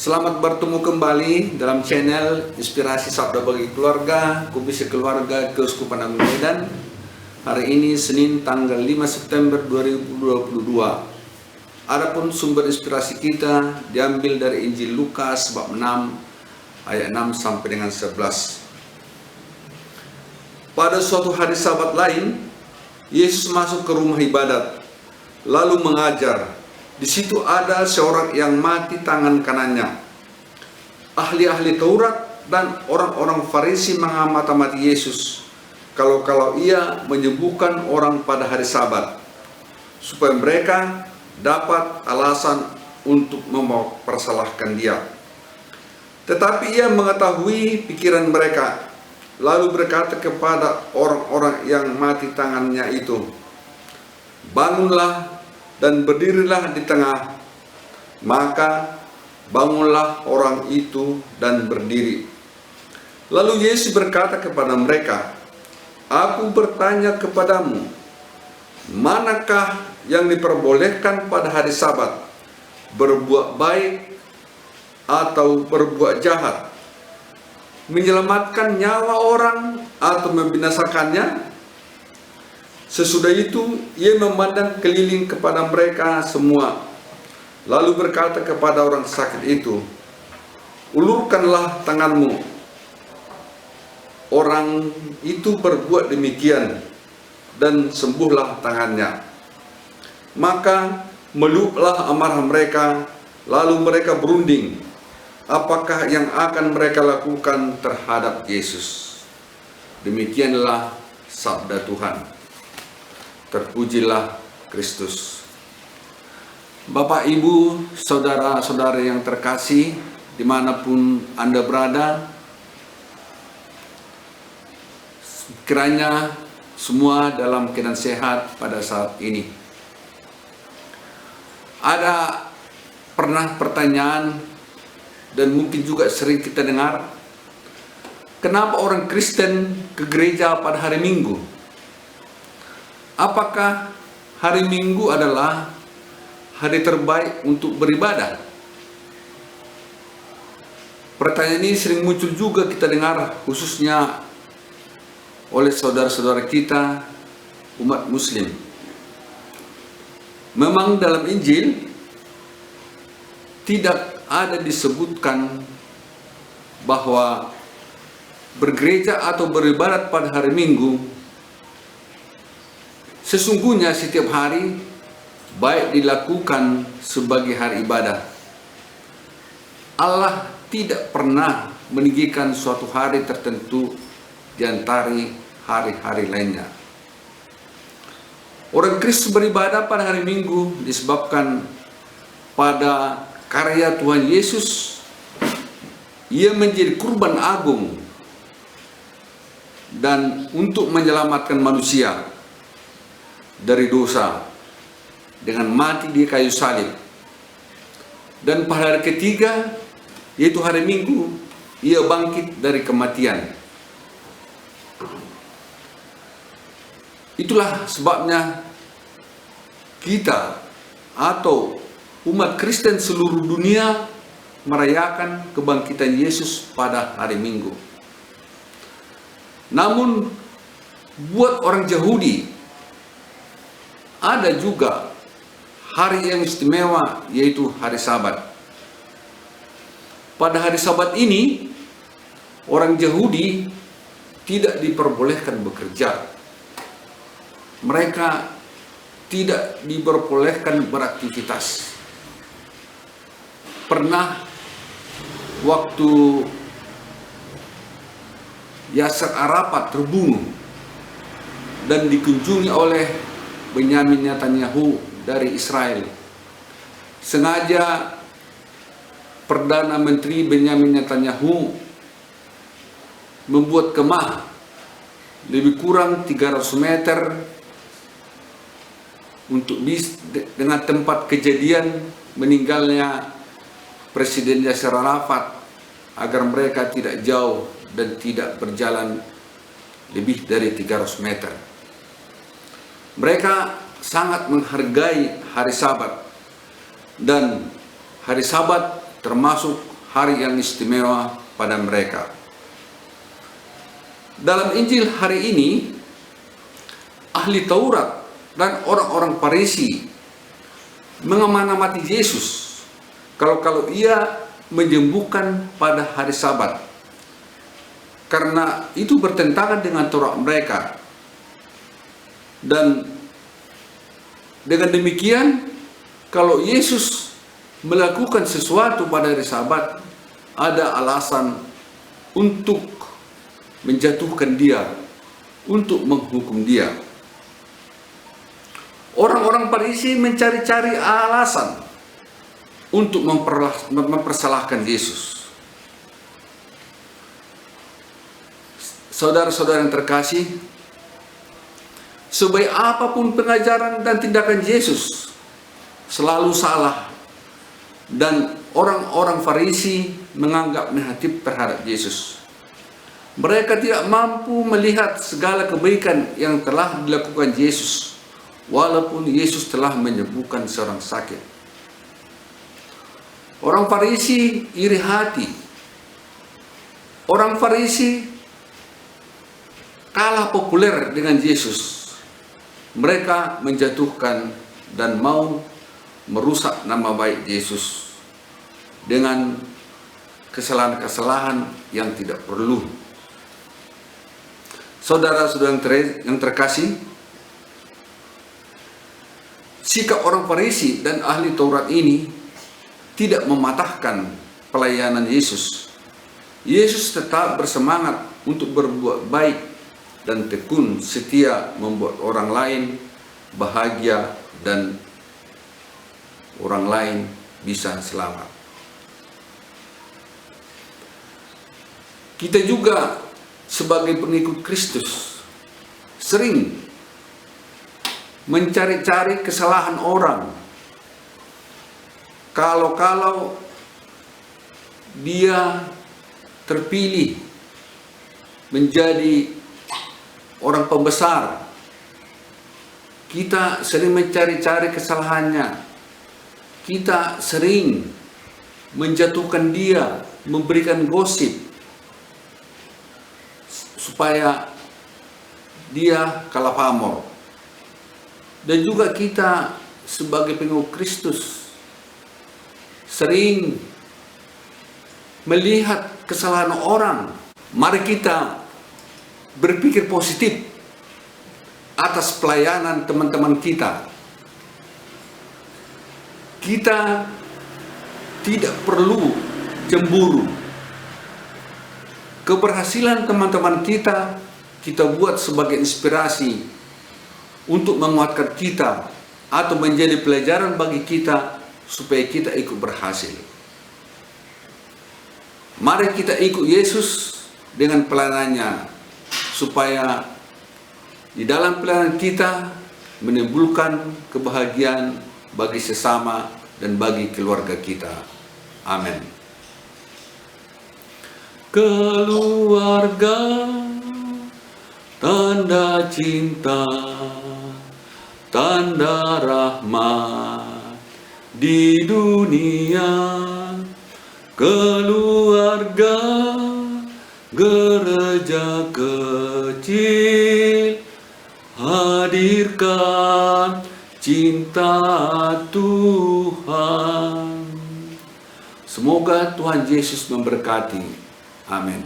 Selamat bertemu kembali dalam channel Inspirasi Sabda Bagi Keluarga, Komisi Keluarga Keuskupan Agung Medan. Hari ini Senin tanggal 5 September 2022. Adapun sumber inspirasi kita diambil dari Injil Lukas bab 6 ayat 6 sampai dengan 11. Pada suatu hari Sabat lain, Yesus masuk ke rumah ibadat lalu mengajar. Di situ ada seorang yang mati tangan kanannya. Ahli-ahli Taurat dan orang-orang Farisi mengamati Yesus kalau ia menyembuhkan orang pada hari Sabat, supaya mereka dapat alasan untuk mempersalahkan dia. Tetapi ia mengetahui pikiran mereka, lalu berkata kepada orang-orang yang mati tangannya itu, "Bangunlah dan berdirilah di tengah." Maka bangunlah orang itu dan berdiri. Lalu Yesus berkata kepada mereka, "Aku bertanya kepadamu, manakah yang diperbolehkan pada hari Sabat, berbuat baik atau berbuat jahat, menyelamatkan nyawa orang atau membinasakannya?" Sesudah itu ia memandang keliling kepada mereka semua, lalu berkata kepada orang sakit itu, "Ulurkanlah tanganmu." Orang itu berbuat demikian dan sembuhlah tangannya. Maka meluplah amarah mereka, lalu mereka berunding apakah yang akan mereka lakukan terhadap Yesus. Demikianlah sabda Tuhan. Terpujilah Kristus. Bapak, Ibu, saudara-saudara yang terkasih, dimanapun Anda berada, kiranya semua dalam keadaan sehat pada saat ini. Ada pernah pertanyaan, dan mungkin juga sering kita dengar, kenapa orang Kristen ke gereja pada hari Minggu? Apakah hari Minggu adalah hari terbaik untuk beribadah? Pertanyaan ini sering muncul juga kita dengar, khususnya oleh saudara-saudara kita umat Muslim. Memang dalam Injil tidak ada disebutkan bahwa bergereja atau beribadat pada hari Minggu. Sesungguhnya setiap hari baik dilakukan sebagai hari ibadah. Allah tidak pernah meninggikan suatu hari tertentu di antara hari-hari lainnya. Orang Kristus beribadah pada hari Minggu disebabkan pada karya Tuhan Yesus, ia menjadi kurban agung dan untuk menyelamatkan manusia dari dosa dengan mati di kayu salib. Dan pada hari ketiga, yaitu hari Minggu, ia bangkit dari kematian. Itulah sebabnya kita atau umat Kristen seluruh dunia merayakan kebangkitan Yesus pada hari Minggu. Namun buat orang Yahudi ada juga hari yang istimewa, yaitu hari Sabat. Pada hari Sabat ini, orang Yahudi tidak diperbolehkan bekerja. Mereka tidak diperbolehkan beraktivitas. Pernah waktu Yasser Arafat terbunuh dan dikunjungi oleh Benyamin Netanyahu dari Israel, sengaja Perdana Menteri Benyamin Netanyahu membuat kemah lebih kurang 300 meter untuk dengan tempat kejadian meninggalnya Presiden Yasser Arafat, agar mereka tidak jauh dan tidak berjalan lebih dari 300 meter. Mereka sangat menghargai hari Sabat, dan hari Sabat termasuk hari yang istimewa pada mereka. Dalam Injil hari ini, ahli Taurat dan orang-orang Farisi mengamati Yesus kalau ia menyembuhkan pada hari Sabat, karena itu bertentangan dengan Taurat mereka. Dan dengan demikian, kalau Yesus melakukan sesuatu pada hari Sabat, ada alasan untuk menjatuhkan dia, untuk menghukum dia. Orang-orang Farisi mencari-cari alasan untuk mempersalahkan Yesus. Saudara-saudara yang terkasih, sebaik apapun pengajaran dan tindakan Yesus selalu salah, dan orang-orang Farisi menganggap negatif terhadap Yesus. Mereka tidak mampu melihat segala kebaikan yang telah dilakukan Yesus, walaupun Yesus telah menyembuhkan seorang sakit. Orang Farisi iri hati. Orang Farisi kalah populer dengan Yesus. Mereka menjatuhkan dan mau merusak nama baik Yesus dengan kesalahan-kesalahan yang tidak perlu. Saudara-saudara yang terkasih, sikap orang Farisi dan ahli Taurat ini tidak mematahkan pelayanan Yesus. Yesus tetap bersemangat untuk berbuat baik dan tekun setia membuat orang lain bahagia dan orang lain bisa selamat. Kita juga sebagai pengikut Kristus sering mencari-cari kesalahan orang. Kalau dia terpilih menjadi orang pembesar, kita sering mencari-cari kesalahannya. Kita sering menjatuhkan dia, memberikan gosip supaya dia kalah pamor. Dan juga kita sebagai pengikut Kristus sering melihat kesalahan orang. Mari kita berpikir positif atas pelayanan teman-teman kita. Kita tidak perlu cemburu. Keberhasilan teman-teman kita buat sebagai inspirasi untuk menguatkan kita atau menjadi pelajaran bagi kita supaya kita ikut berhasil. Mari kita ikut Yesus dengan pelayanannya, supaya di dalam pelayanan kita menimbulkan kebahagiaan bagi sesama dan bagi keluarga kita. Amin. Keluarga, tanda cinta, tanda rahmat di dunia. Keluarga, gereja kecil, hadirkan cinta Tuhan. Semoga Tuhan Yesus memberkati. Amin.